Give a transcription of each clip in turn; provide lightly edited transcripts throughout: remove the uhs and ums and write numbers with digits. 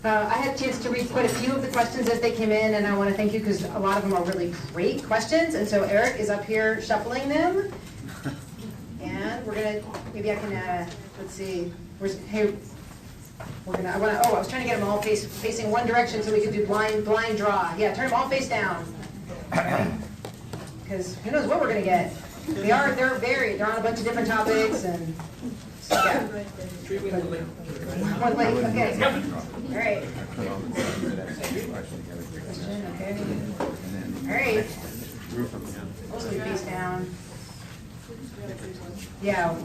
I had a chance to read quite a few of the questions as they came in, and I want to thank you because a lot of them are really great questions. And so Eric is up here shuffling them. And we're going to, maybe I can, let's see, hey, we're going to, I was trying to get them all facing one direction so we could do blind draw. Yeah, turn them all face down. Because who knows what we're going to get. They're varied. They're on a bunch of different topics, and so, yeah. One late, okay. All right. Question, okay. All right. Also face down. Yeah.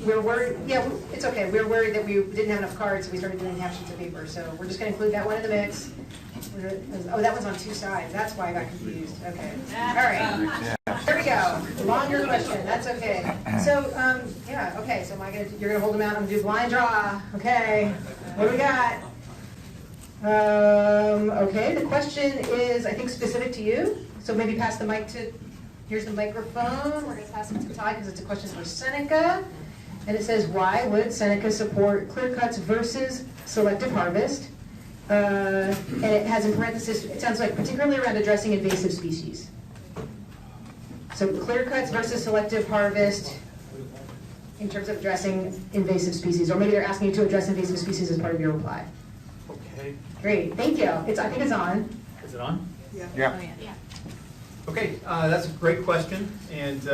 We're worried, yeah, it's okay. We were worried that we didn't have enough cards, so we started doing half sheets of paper. So we're just going to include that one in the mix. Oh, that one's on two sides. That's why I got confused. Okay. All right. There we go. Longer question. That's okay. So, yeah, okay. So you're going to hold them out. I'm going to do blind draw. Okay. What do we got? Okay. The question is, I think, specific to you. So maybe pass the mic to, here's the microphone. We're going to pass it to Todd because it's a question for Seneca. And it says, why would Seneca support clear cuts versus selective harvest? And it has in parentheses, it sounds like particularly around addressing invasive species. So clear cuts versus selective harvest in terms of addressing invasive species. Or maybe they're asking you to address invasive species as part of your reply. Okay. Great, thank you. I think it's on. Is it on? Yeah. Oh, yeah. Okay, that's a great question, and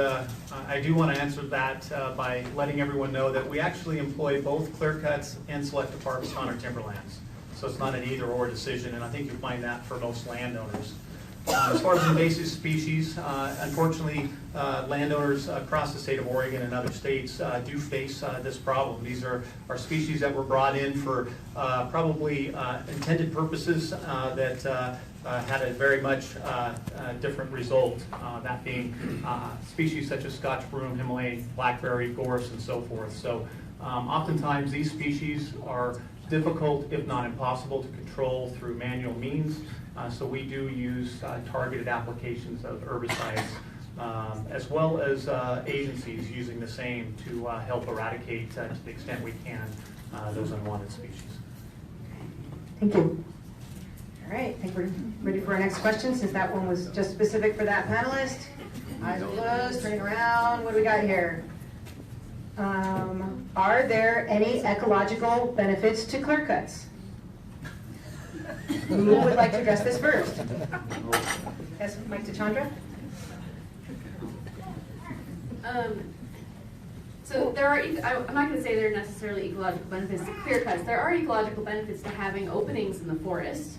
I do want to answer that by letting everyone know that we actually employ both clear cuts and selective harvest on our timberlands. So it's not an either-or decision, and I think you'll find that for most landowners. As far as invasive species, unfortunately, landowners across the state of Oregon and other states do face this problem. These are species that were brought in for probably intended purposes that had a very much different result, that being species such as Scotch broom, Himalayan blackberry, gorse, and so forth. So oftentimes these species are difficult, if not impossible, to control through manual means. So we do use targeted applications of herbicides, as well as agencies using the same to help eradicate, to the extent we can, those unwanted species. Thank you. All right, I think we're ready for our next question, since that one was just specific for that panelist. Eyes closed, turning around. What do we got here? Are there any ecological benefits to clear cuts? Who would like to address this first? Yes, Mike to Chandra. So there are, I'm not going to say there are necessarily ecological benefits to clear cuts. There are ecological benefits to having openings in the forest.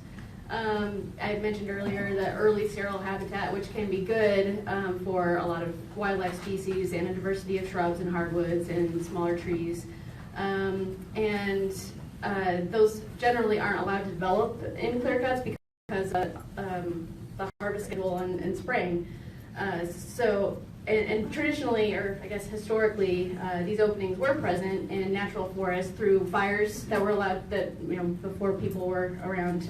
I had mentioned earlier the early sterile habitat, which can be good for a lot of wildlife species and a diversity of shrubs and hardwoods and smaller trees. Those generally aren't allowed to develop in clear cuts because of the harvest schedule and spraying. And traditionally, or I guess historically, these openings were present in natural forests through fires that were allowed, that, you know, before people were around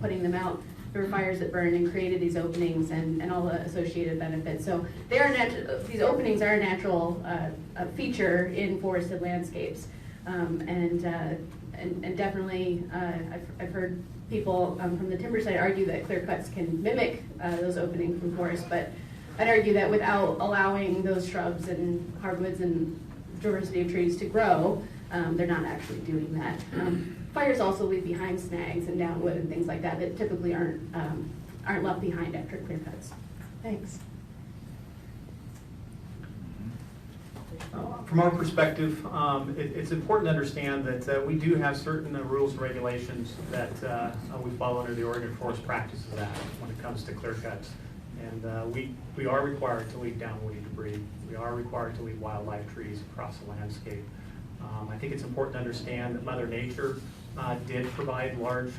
putting them out. There were fires that burned and created these openings and all the associated benefits. So they are these openings are a natural feature in forested landscapes. And definitely, I've heard people from the timber side argue that clear cuts can mimic those openings from forests, but I'd argue that without allowing those shrubs and hardwoods and diversity of trees to grow, they're not actually doing that. Fires also leave behind snags and downwood and things like that that typically aren't left behind after clear cuts. Thanks. From our perspective, it's important to understand that we do have certain rules and regulations that we follow under the Oregon Forest Practices Act when it comes to clear cuts. And we are required to leave downwoody debris. We are required to leave wildlife trees across the landscape. I think it's important to understand that Mother Nature did provide large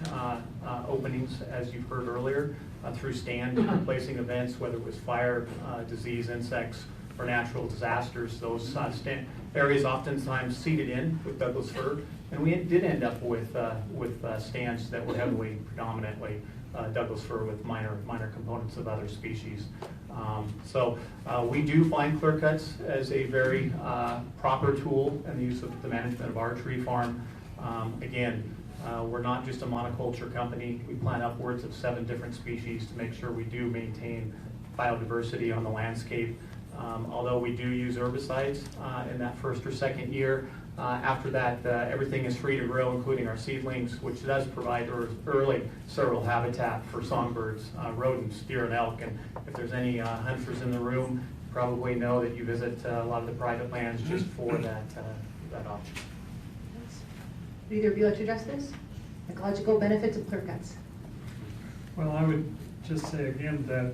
openings, as you've heard earlier, through stand placing events, whether it was fire, disease, insects, or natural disasters. Those areas oftentimes seeded in with Douglas fir, and we did end up with stands that were heavily, predominantly Douglas fir with minor components of other species. So we do find clear cuts as a very proper tool in the use of the management of our tree farm. Again, We're not just a monoculture company. We plant upwards of 7 different species to make sure we do maintain biodiversity on the landscape. Although we do use herbicides in that first or second year, after that everything is free to grow, including our seedlings, which does provide early several habitat for songbirds, rodents, deer, and elk. And if there's any hunters in the room, probably know that you visit a lot of the private lands just for that option. Would either of you like to address this? Ecological benefits of clear cuts. Well, I would just say again that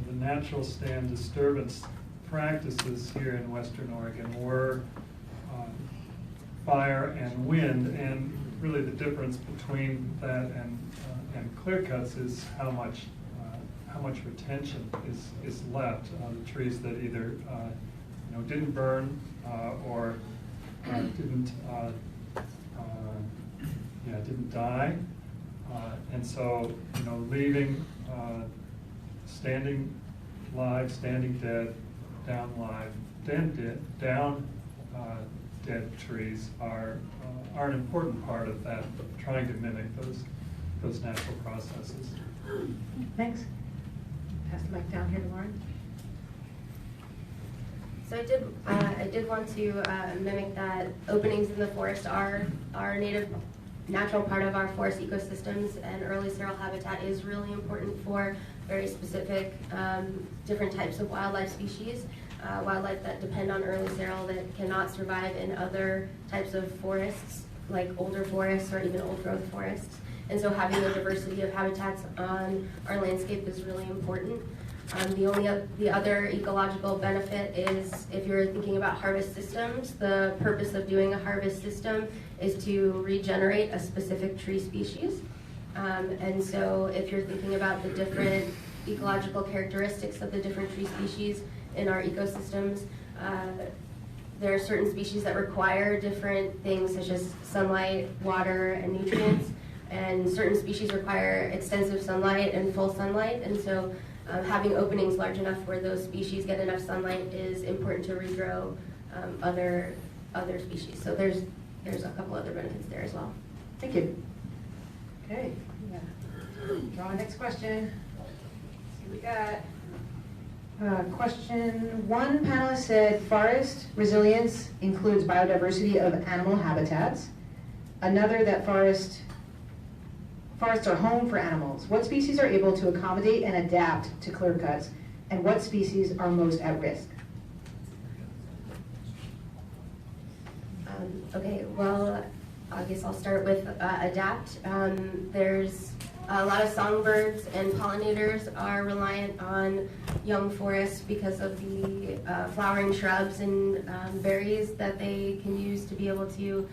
the natural stand disturbance practices here in Western Oregon were fire and wind, and really the difference between that and clear cuts is how much retention is left on the trees that either didn't burn or didn't die, and so leaving standing live, standing dead, down live, dead trees are an important part of that, trying to mimic those natural processes. Thanks. Pass the mic down here to Lauren. So I did want to mimic that openings in the forest are a natural part of our forest ecosystems, and early seral habitat is really important for very specific different types of wildlife species, wildlife that depend on early seral that cannot survive in other types of forests, like older forests or even old growth forests. And so having a diversity of habitats on our landscape is really important. The other ecological benefit is if you're thinking about harvest systems, the purpose of doing a harvest system is to regenerate a specific tree species. And so if you're thinking about the different ecological characteristics of the different tree species in our ecosystems, there are certain species that require different things such as sunlight, water, and nutrients, and certain species require extensive sunlight and full sunlight, and so having openings large enough where those species get enough sunlight is important to regrow other species. So there's a couple other benefits there as well. Thank you. Okay. Yeah. Draw our next question. Let's see what we got. Question 1, panelist said forest resilience includes biodiversity of animal habitats. Another that forests are home for animals. What species are able to accommodate and adapt to clear cuts, and what species are most at risk? Okay, well, I guess I'll start with adapt. There's a lot of songbirds and pollinators are reliant on young forests because of the flowering shrubs and berries that they can use to be able to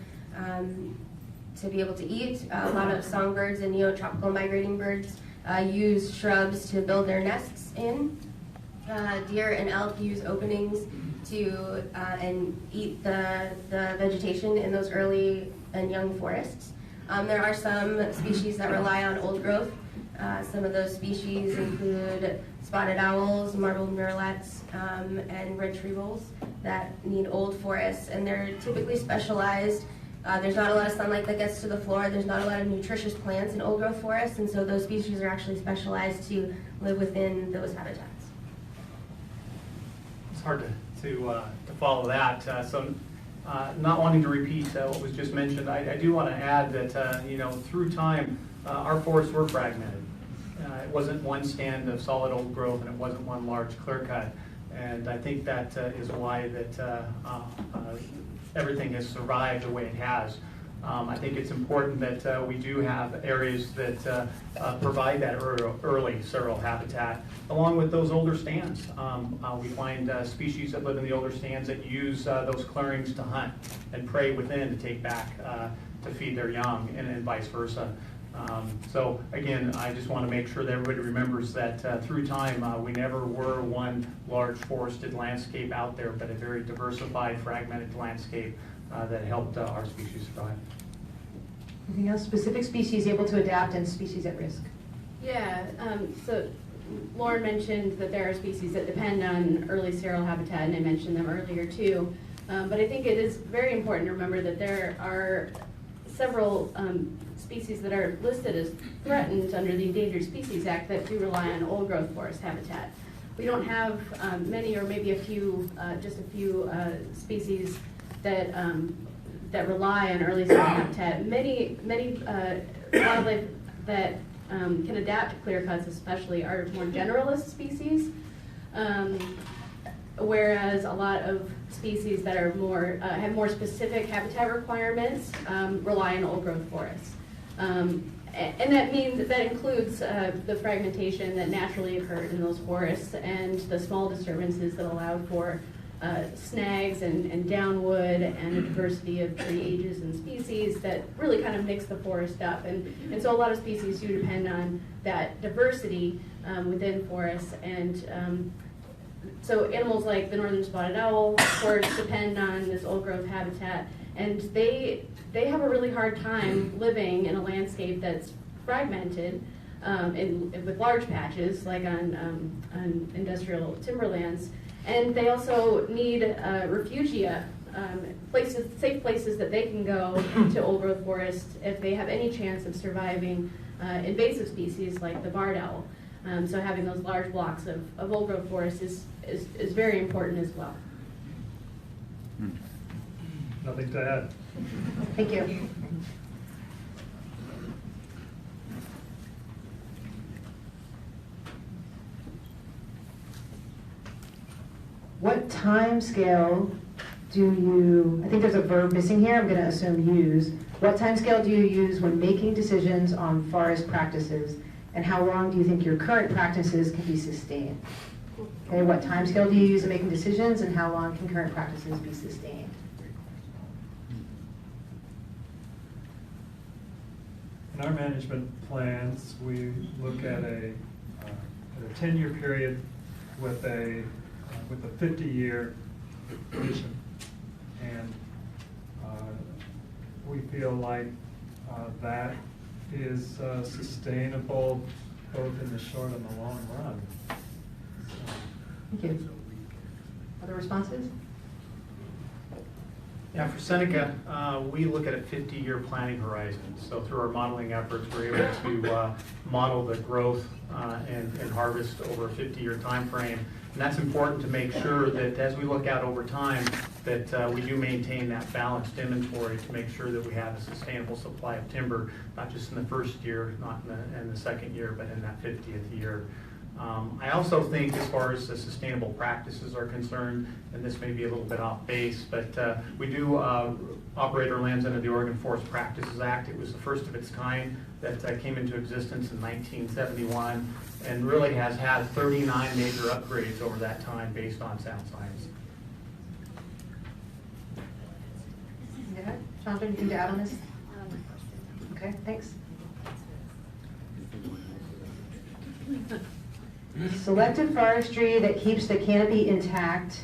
eat. A lot of songbirds and neotropical migrating birds use shrubs to build their nests in. Deer and elk use openings to and eat the vegetation in those early and young forests. There are some species that rely on old growth. Some of those species include spotted owls, marbled murrelets, and red tree voles that need old forests, and they're typically specialized. There's not a lot of sunlight that gets to the floor. There's not a lot of nutritious plants in old growth forests, and so those species are actually specialized to live within those habitats. It's hard to follow that. Not wanting to repeat what was just mentioned, I do want to add that through time our forests were fragmented. It wasn't one stand of solid old growth, and it wasn't one large clear cut. And I think that is why that everything has survived the way it has. I think it's important that we do have areas that provide that early seral habitat, along with those older stands. We find species that live in the older stands that use those clearings to hunt and prey within to take back to feed their young, and vice versa. So again, I just want to make sure that everybody remembers that through time we never were one large forested landscape out there, but a very diversified, fragmented landscape that helped our species survive. Anything else? Specific species able to adapt and species at risk? Yeah, so Lauren mentioned that there are species that depend on early seral habitat, and I mentioned them earlier too. But I think it is very important to remember that there are several species that are listed as threatened under the Endangered Species Act that do rely on old growth forest habitat. We don't have many, or maybe a few, just a few species that that rely on early settler habitat. Many wildlife that can adapt to clear cuts, especially, are more generalist species. Whereas a lot of species that are more have more specific habitat requirements rely on old growth forests, and that includes the fragmentation that naturally occurred in those forests and the small disturbances that allowed for snags and downwood and a diversity of tree ages and species that really kind of mix the forest up, and so a lot of species do depend on that diversity within forests, and so animals like the northern spotted owl, of course, depend on this old growth habitat, and they have a really hard time living in a landscape that's fragmented with large patches, like on industrial timberlands. And they also need refugia, safe places that they can go to old growth forests if they have any chance of surviving invasive species like the barred owl. So having those large blocks of old growth forest is very important as well. Nothing to add. Thank you. What time scale do you, I think there's a verb missing here, I'm going to assume use. What time scale do you use when making decisions on forest practices, and how long do you think your current practices can be sustained? Okay, what time scale do you use in making decisions, and how long can current practices be sustained? In our management plans, we look at a 10-year period with a 50-year vision, and we feel like that is sustainable both in the short and the long run. Thank you. Other responses? Yeah, for Seneca, we look at a 50-year planning horizon. So through our modeling efforts, we're able to model the growth and harvest over a 50-year time frame. And that's important to make sure that as we look out over time, that we do maintain that balanced inventory to make sure that we have a sustainable supply of timber, not just in the first year, not in the second year, but in that 50th year. I also think as far as the sustainable practices are concerned, and this may be a little bit off base, but we do operate our lands under the Oregon Forest Practices Act. It was the first of its kind that came into existence in 1971 and really has had 39 major upgrades over that time based on sound science. Yeah, Chandra, anything to add on this? Okay, thanks. Selective forestry that keeps the canopy intact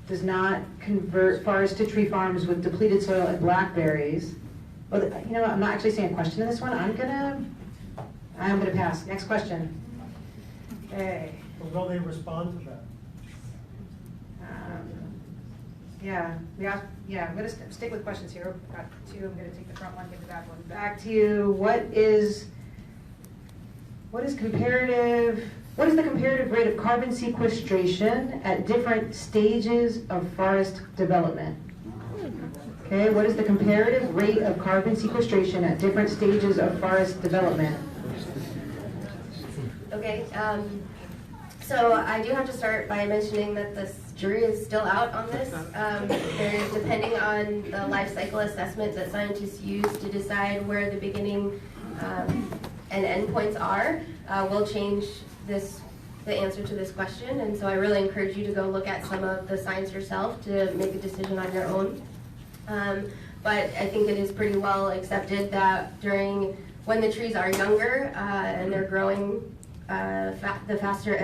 does not convert forests to tree farms with depleted soil and blackberries. Well, you know what, I'm not actually saying a question in this one. I'm gonna pass. Next question. Okay. Well, will they respond to that? I'm gonna stick with questions here. I've got two. I'm gonna take the front one, take the back one. Back to you. What is the comparative rate of carbon sequestration at different stages of forest development? Okay, what is the comparative rate of carbon sequestration at different stages of forest development? Okay, so I do have to start by mentioning that the jury is still out on this. Depending on the life cycle assessment that scientists use to decide where the beginning and end points are, will change the answer to this question. And so I really encourage you to go look at some of the science yourself to make a decision on your own. But I think it is pretty well accepted that when the trees are younger and they're growing faster,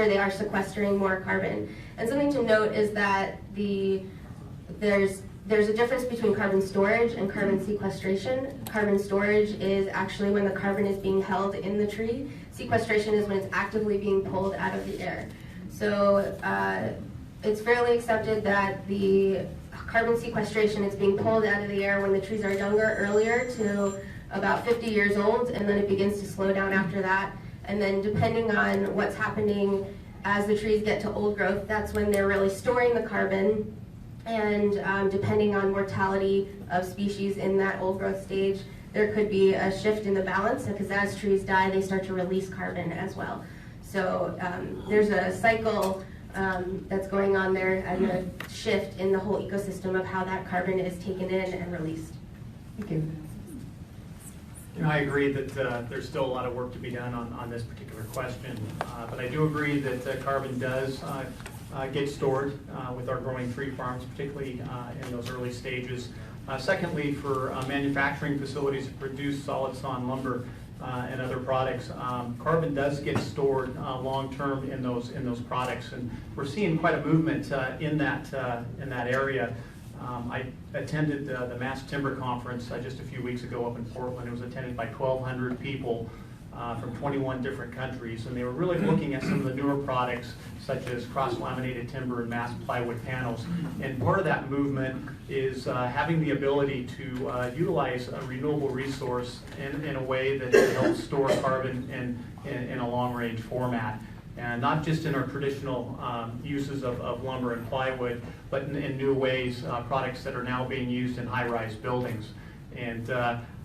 they are sequestering more carbon. And something to note is that there's a difference between carbon storage and carbon sequestration. Carbon storage is actually when the carbon is being held in the tree. Sequestration is when it's actively being pulled out of the air. So it's fairly accepted that the carbon sequestration. It's being pulled out of the air when the trees are younger, earlier to about 50 years old, and then it begins to slow down after that. And then depending on what's happening as the trees get to old growth, that's when they're really storing the carbon. And depending on mortality of species in that old growth stage, there could be a shift in the balance, because as trees die, they start to release carbon as well. So there's a cycle that's going on there, and a shift in the whole ecosystem of how that carbon is taken in and released. Thank you. You know, I agree that there's still a lot of work to be done on this particular question, but I do agree that carbon does get stored with our growing tree farms, particularly in those early stages. Secondly, for manufacturing facilities that produce solid sawn lumber and other products, carbon does get stored long-term in those products, and we're seeing quite a movement in that area. I attended the Mass Timber Conference just a few weeks ago up in Portland. It was attended by 1,200 people from 21 different countries, and they were really looking at some of the newer products such as cross-laminated timber and mass plywood panels. And part of that movement is having the ability to utilize a renewable resource in a way that helps store carbon in a long-range format. And not just in our traditional uses of lumber and plywood, but in new ways, products that are now being used in high-rise buildings. And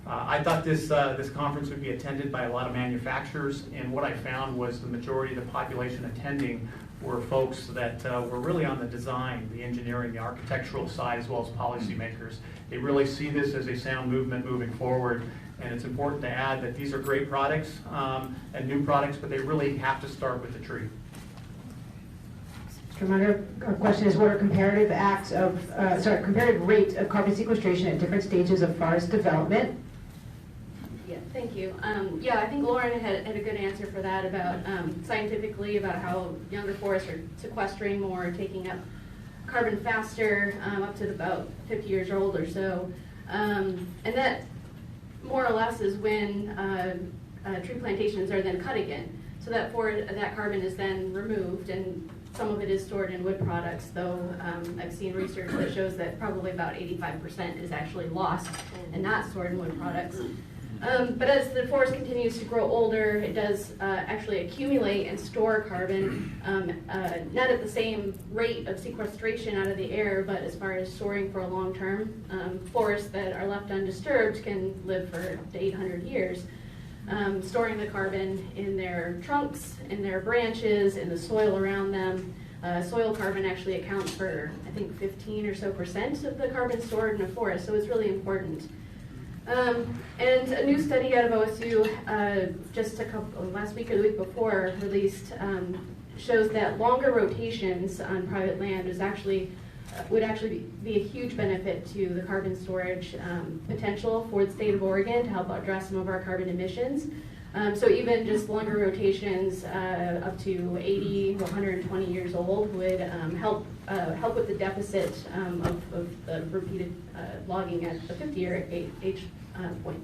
I thought this conference would be attended by a lot of manufacturers, and what I found was the majority of the population attending were folks that were really on the design, the engineering, the architectural side, as well as policymakers. They really see this as a sound movement moving forward. And it's important to add that these are great products and new products, but they really have to start with the tree. Mr. Munder, our question is, what are comparative comparative rates of carbon sequestration at different stages of forest development? Yeah, thank you. Yeah, I think Lauren had a good answer for that about scientifically about how younger forests are sequestering more, taking up carbon faster, up to about 50 years old or so. And that more or less is when tree plantations are then cut again. So that carbon is then removed, and some of it is stored in wood products, though I've seen research that shows that probably about 85% is actually lost and not stored in wood products. But as the forest continues to grow older, it does actually accumulate and store carbon, not at the same rate of sequestration out of the air, but as far as storing for a long term. Forests that are left undisturbed can live for up to 800 years, storing the carbon in their trunks, in their branches, in the soil around them. Soil carbon actually accounts for, I think, 15% or so of the carbon stored in a forest, so it's really important. And a new study out of OSU just last week or the week before released shows that longer rotations on private land would actually be a huge benefit to the carbon storage potential for the state of Oregon to help address some of our carbon emissions. So even just longer rotations up to 80 to 120 years old would help with the deficit of the repeated logging at the 50-year age point.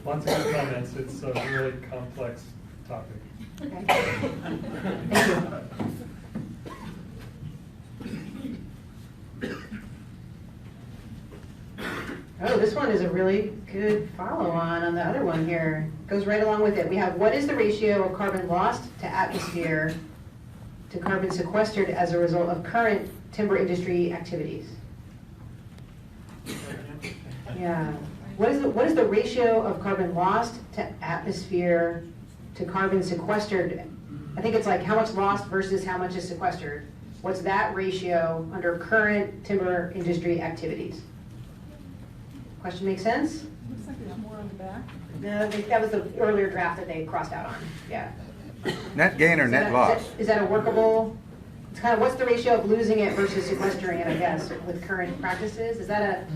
Lots of good comments. It's a really complex topic. Okay. Thank you. Oh, this one is a really good follow-on the other one here. Goes right along with it. We have, what is the ratio of carbon lost to atmosphere to carbon sequestered as a result of current timber industry activities? Yeah. What is the ratio of carbon lost to atmosphere to carbon sequestered? I think it's like how much lost versus how much is sequestered. What's that ratio under current timber industry activities? Question make sense? Looks like there's more on the back. No, that was the earlier draft that they crossed out on. Yeah. Net gain or net loss? Is that a workable? It's kind of what's the ratio of losing it versus sequestering it, I guess, with current practices? Is that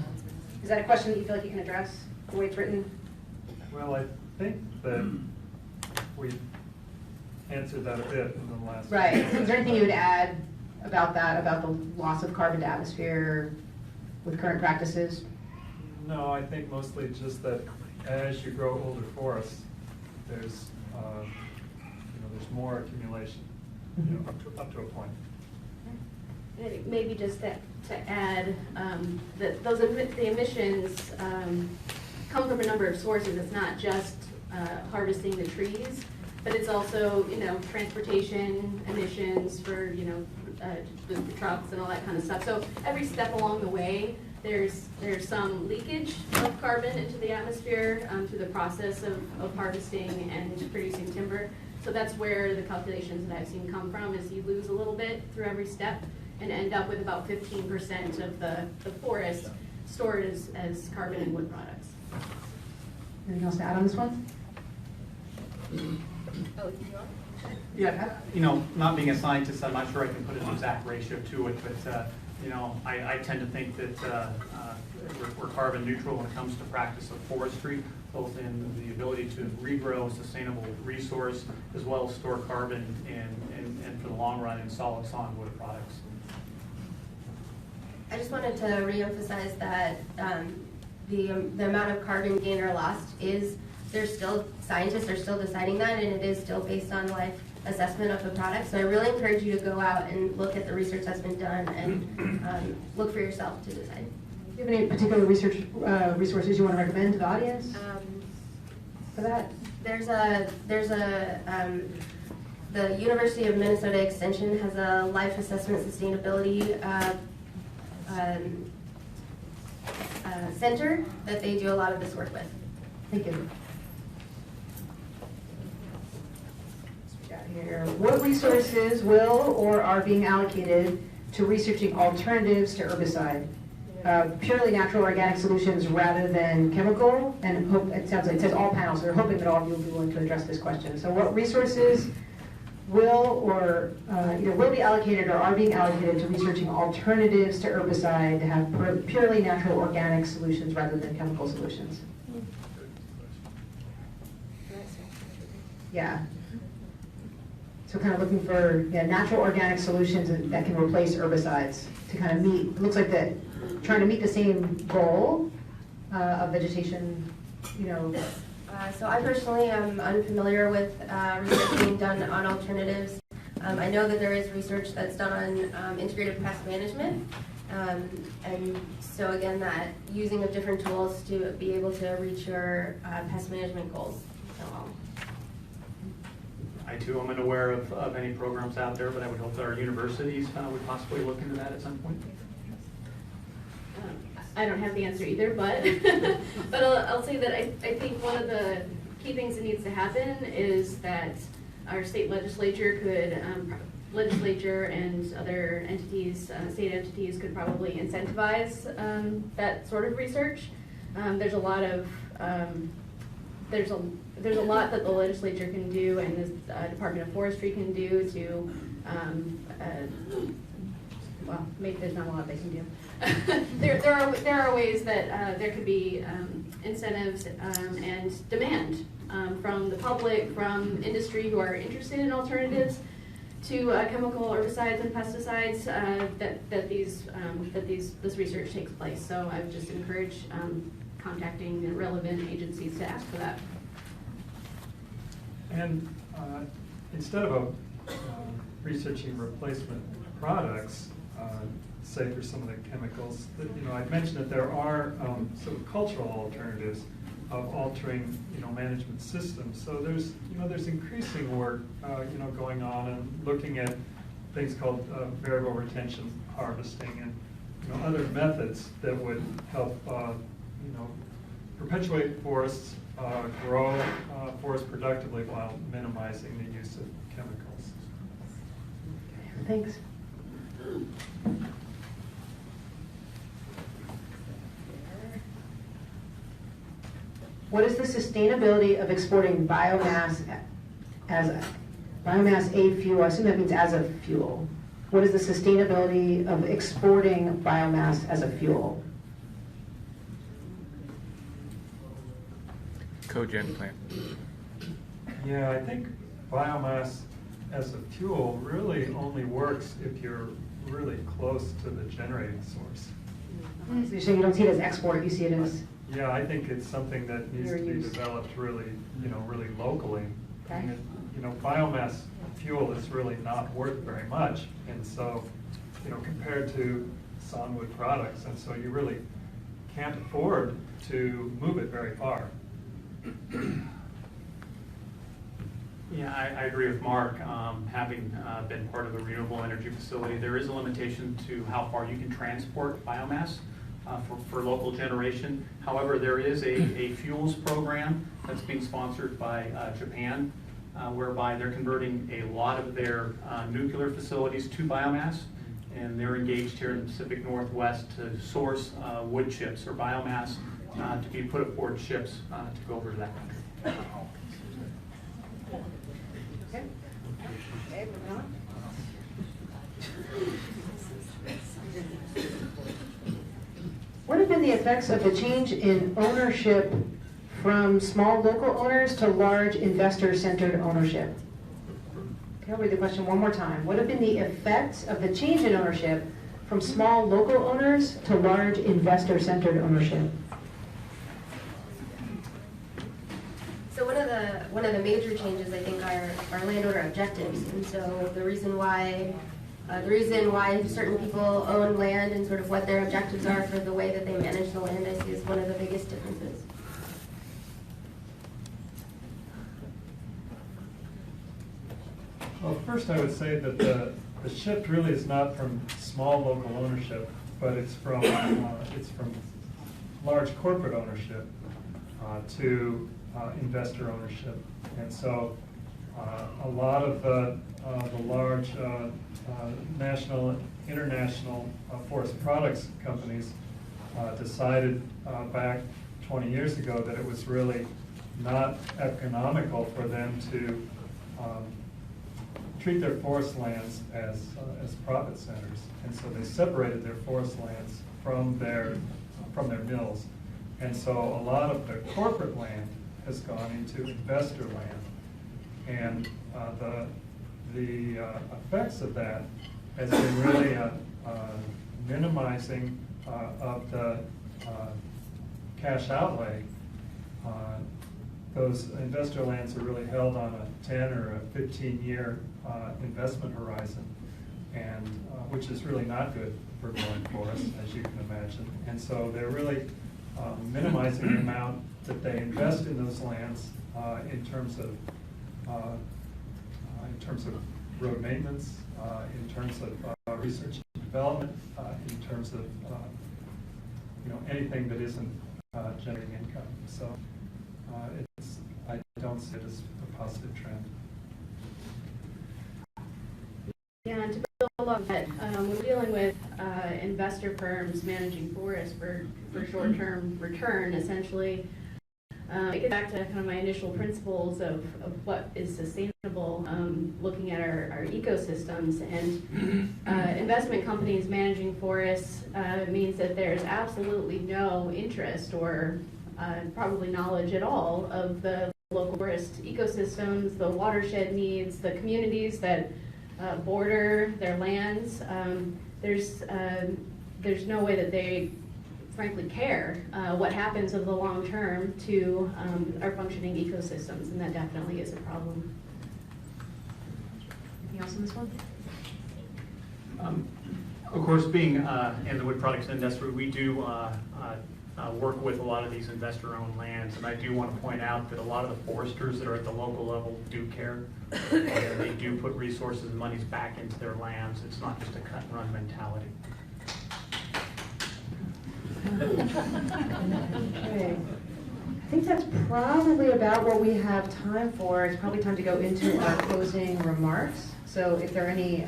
a question that you feel like you can address the way it's written? Well, I think that we answered that a bit in the last. Right. Is there anything you would add about that, about the loss of carbon to atmosphere with current practices? No, I think mostly just that as you grow older forests, there's there's more accumulation, up to a point. I think maybe just to add, that the emissions come from a number of sources. It's not just harvesting the trees, but it's also, transportation emissions for, the trucks and all that kind of stuff. So every step along the way, there's some leakage of carbon into the atmosphere through the process of harvesting and producing timber. So that's where the calculations that I've seen come from, is you lose a little bit through every step and end up with about 15% of the forest stored as carbon and wood products. Anything else to add on this one? Oh, Yeah, not being a scientist, I'm not sure I can put an exact ratio to it, but, I tend to think that we're carbon neutral when it comes to practice of forestry, both in the ability to regrow a sustainable resource, as well as store carbon and for the long run in solid sawn wood products. I just wanted to reemphasize that the amount of carbon gained or lost scientists are still deciding that, and it is still based on life assessment of the product. So I really encourage you to go out and look at the research that's been done and look for yourself to decide. Do you have any particular research resources you want to recommend to the audience for that? The University of Minnesota Extension has a life assessment sustainability center that they do a lot of this work with. Thank you. Here. What resources will or are being allocated to researching alternatives to herbicide? Purely natural organic solutions rather than chemical, and it says all panels, so they're hoping that all of you will be willing to address this question. So what resources will or will be allocated or are being allocated to researching alternatives to herbicide to have purely natural organic solutions rather than chemical solutions? Yeah. So kind of looking for natural organic solutions that can replace herbicides to kind of meet, it looks like that, trying to meet the same goal of vegetation, So I personally am unfamiliar with research being done on alternatives. I know that there is research that's done on integrated pest management. And so again, that using of different tools to be able to reach your pest management goals. So, I too am unaware of any programs out there, but I would hope that our universities would possibly look into that at some point. I don't have the answer either, but but I'll say that I think one of the key things that needs to happen is that our state legislature and other entities, state entities, could probably incentivize that sort of research. There's a lot of there's a lot that the legislature can do and the Department of Forestry can do to, well, maybe there's not a lot they can do. there are ways that there could be incentives and demand from the public, from industry who are interested in alternatives to chemical herbicides and pesticides that this research takes place. So I would just encourage contacting the relevant agencies to ask for that. And instead of researching replacement products, say for some of the chemicals, I mentioned that there are sort of cultural alternatives of altering, management systems. So there's increasing work, going on and looking at things called variable retention harvesting and other methods that would help, perpetuate forests, grow forests productively while minimizing the use of chemicals. Thanks. What is the sustainability of exporting biomass as a fuel? I assume that means as a fuel. What is the sustainability of exporting biomass as a fuel? Cogen plant. Yeah, I think biomass as a fuel really only works if you're really close to the generating source. So you're saying you don't see it as export, you see it as... Yeah, I think it's something that needs to be Reuse. developed really, really locally. Okay. And biomass fuel is really not worth very much, and so compared to sawnwood products, and so you really can't afford to move it very far. Yeah, I agree with Mark. Having been part of a renewable energy facility, there is a limitation to how far you can transport biomass for local generation. However, there is a fuels program that's being sponsored by Japan, whereby they're converting a lot of their nuclear facilities to biomass, and they're engaged here in the Pacific Northwest to source wood chips or biomass to be put aboard ships to go over to that country. Okay. Okay, moving on. What have been the effects of the change in ownership from small local owners to large investor-centered ownership? Okay, I'll read the question one more time. What have been the effects of the change in ownership from small local owners to large investor-centered ownership? So one of the major changes, I think, are landowner objectives, and so the reason why certain people own land and sort of what their objectives are for the way that they manage the land, I see is one of the biggest differences. Well, first I would say that the shift really is not from small local ownership, but it's from large corporate ownership to investor ownership. And so a lot of the large national, international forest products companies decided back 20 years ago that it was really not economical for them to treat their forest lands as profit centers, and so they separated their forest lands from their mills, and so a lot of the corporate land has gone into investor land, and the effects of that has been really minimizing of the cash outlay. Those investor lands are really held on a 10 or a 15-year investment horizon, and which is really not good for growing forests, as you can imagine. And so they're really minimizing the amount that they invest in those lands in terms of road maintenance, in terms of research and development, in terms of anything that isn't generating income. So I don't see it as a positive trend. Yeah, and to build on that, we're dealing with investor firms managing forests for short-term return, essentially. It gets back to kind of my initial principles of what is sustainable, looking at our ecosystems, and investment companies managing forests means that there's absolutely no interest or probably knowledge at all of the local forest ecosystems, the watershed needs, the communities that border their lands. There's no way that they frankly care what happens over the long term to our functioning ecosystems, and that definitely is a problem. Anything else on this one? Of course, being in the wood products industry, we do work with a lot of these investor-owned lands, and I do want to point out that a lot of the foresters that are at the local level do care, and they do put resources and monies back into their lands. It's not just a cut-and-run mentality. Okay. I think that's probably about what we have time for. It's probably time to go into our closing remarks. So if there are any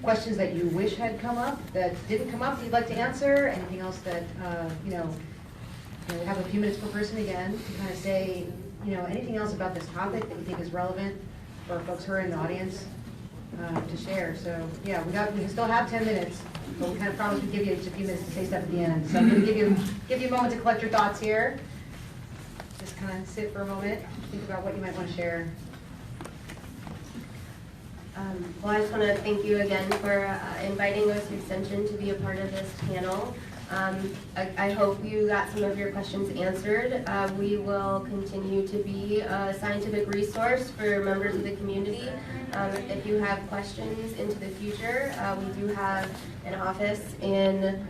questions that you wish had come up that didn't come up that you'd like to answer, anything else that, we have a few minutes per person again to kind of say, anything else about this topic that you think is relevant for folks who are in the audience to share. So yeah, we still have 10 minutes, but we kind of promised we'd give you just a few minutes to say stuff at the end. So I'm going to give you a moment to collect your thoughts here. Just kind of sit for a moment, think about what you might want to share. Well, I just want to thank you again for inviting us to Extension to be a part of this panel. I hope you got some of your questions answered. We will continue to be a scientific resource for members of the community. If you have questions into the future, we do have an office in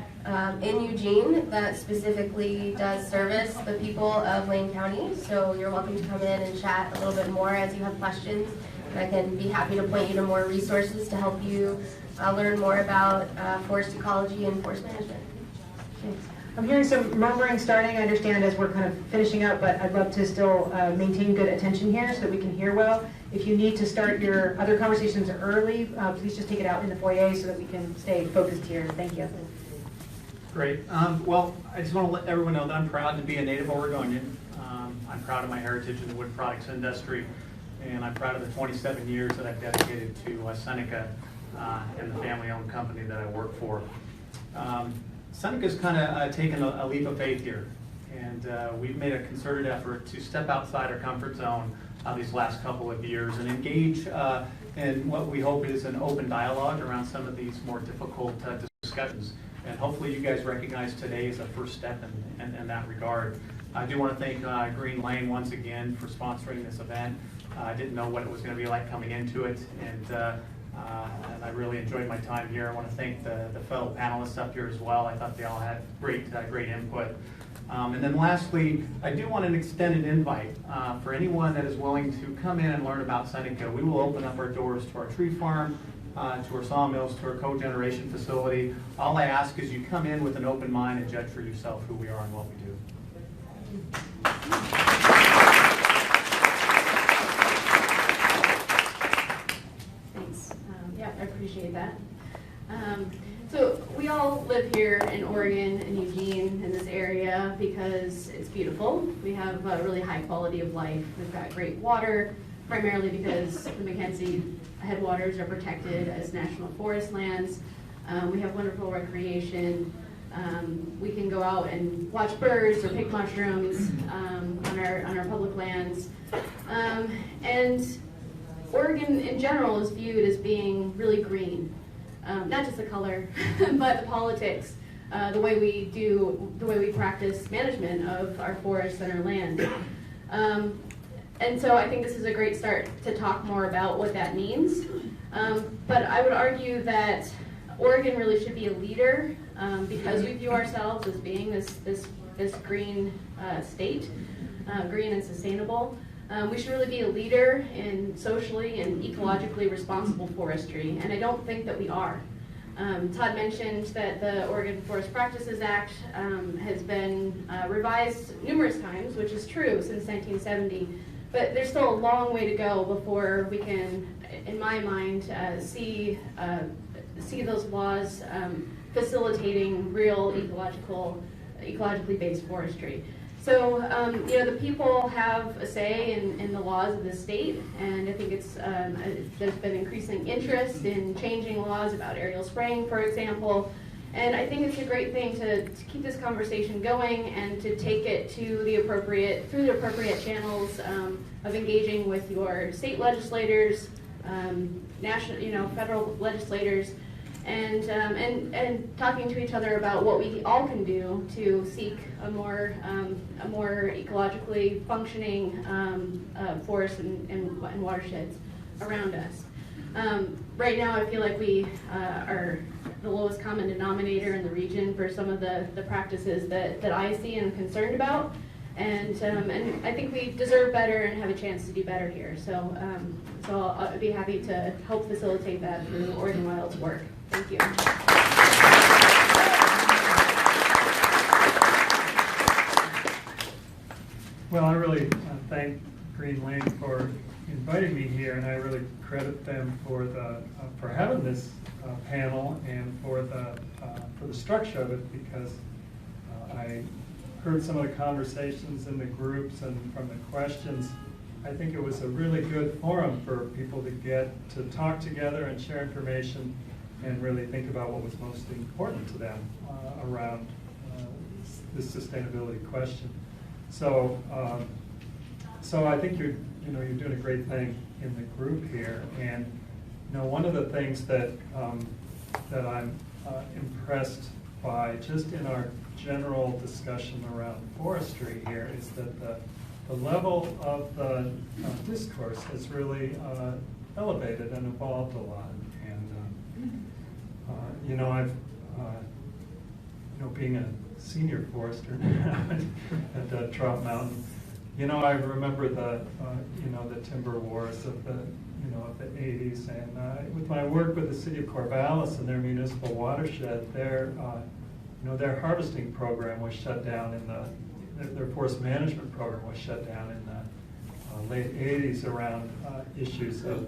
Eugene that specifically does service the people of Lane County. So you're welcome to come in and chat a little bit more as you have questions. And I can be happy to point you to more resources to help you learn more about forest ecology and forest management. Thanks. I'm hearing some murmuring starting, I understand, as we're kind of finishing up, but I'd love to still maintain good attention here so that we can hear well. If you need to start your other conversations early, please just take it out in the foyer so that we can stay focused here. Thank you. Great. Well, I just want to let everyone know that I'm proud to be a native Oregonian. I'm proud of my heritage in the wood products industry, and I'm proud of the 27 years that I've dedicated to Seneca and the family-owned company that I work for. Seneca's kind of taken a leap of faith here, and we've made a concerted effort to step outside our comfort zone these last couple of years and engage in what we hope is an open dialogue around some of these more difficult discussions. And hopefully you guys recognize today as a first step in that regard. I do want to thank GreenLane once again for sponsoring this event. I didn't know what it was going to be like coming into it, and I really enjoyed my time here. I want to thank the fellow panelists up here as well. I thought they all had great input. And then lastly, I do want an extended invite for anyone that is willing to come in and learn about Seneca. We will open up our doors to our tree farm, to our sawmills, to our cogeneration facility. All I ask is you come in with an open mind and judge for yourself who we are and what we do. Thanks. Yeah, I appreciate that. So we all live here in Oregon and Eugene in this area because it's beautiful. We have a really high quality of life. We've got great water, primarily because the Mackenzie headwaters are protected as national forest lands. We have wonderful recreation. We can go out and watch birds or pick mushrooms on our public lands. And Oregon in general is viewed as being really green. Not just the color, but the politics, the way we practice management of our forests and our land. And so I think this is a great start to talk more about what that means. But I would argue that Oregon really should be a leader because we view ourselves as being this green state, green and sustainable. We should really be a leader in socially and ecologically responsible forestry, and I don't think that we are. Todd mentioned that the Oregon Forest Practices Act has been revised numerous times, which is true, since 1970, but there's still a long way to go before we can, in my mind, see those laws facilitating real ecologically based forestry. So, the people have a say in the laws of the state, and I think there's been increasing interest in changing laws about aerial spraying, for example. And I think it's a great thing to keep this conversation going and to take it through the appropriate channels of engaging with your state legislators, national, federal legislators, and talking to each other about what we all can do to seek a more ecologically functioning forests and watersheds around us. Right now, I feel like we are the lowest common denominator in the region for some of the practices that I see and am concerned about, and I think we deserve better and have a chance to do better here. So I'll be happy to help facilitate that through Oregon Wild's work. Thank you. Well, I really thank GreenLane for inviting me here, and I really credit them for having this panel and for the structure of it, because I heard some of the conversations in the groups and from the questions. I think it was a really good forum for people to get to talk together and share information and really think about what was most important to them around this sustainability question. So I think you're doing a great thing in the group here. And one of the things that I'm impressed by, just in our general discussion around forestry here, is that the level of the discourse has really elevated and evolved a lot. And, you know, I've, you know, being a senior forester now at Trout Mountain, you know, I remember the, you know, the timber wars of the, you know, of the 80s, and with my work with the city of Corvallis and their municipal watershed, their, you know, their harvesting program was shut down in their forest management program was shut down in the late 80s around issues of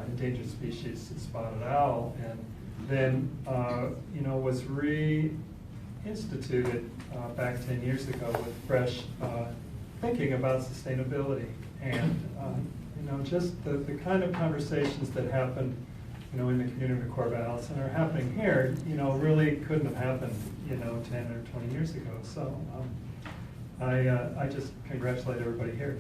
endangered species, spotted owl, and then, you know, was reinstituted back 10 years ago with fresh thinking about sustainability. And, you know, just the kind of conversations that happened, you know, in the community of Corvallis and are happening here, you know, really couldn't have happened, you know, 10 or 20 years ago. So I just congratulate everybody here.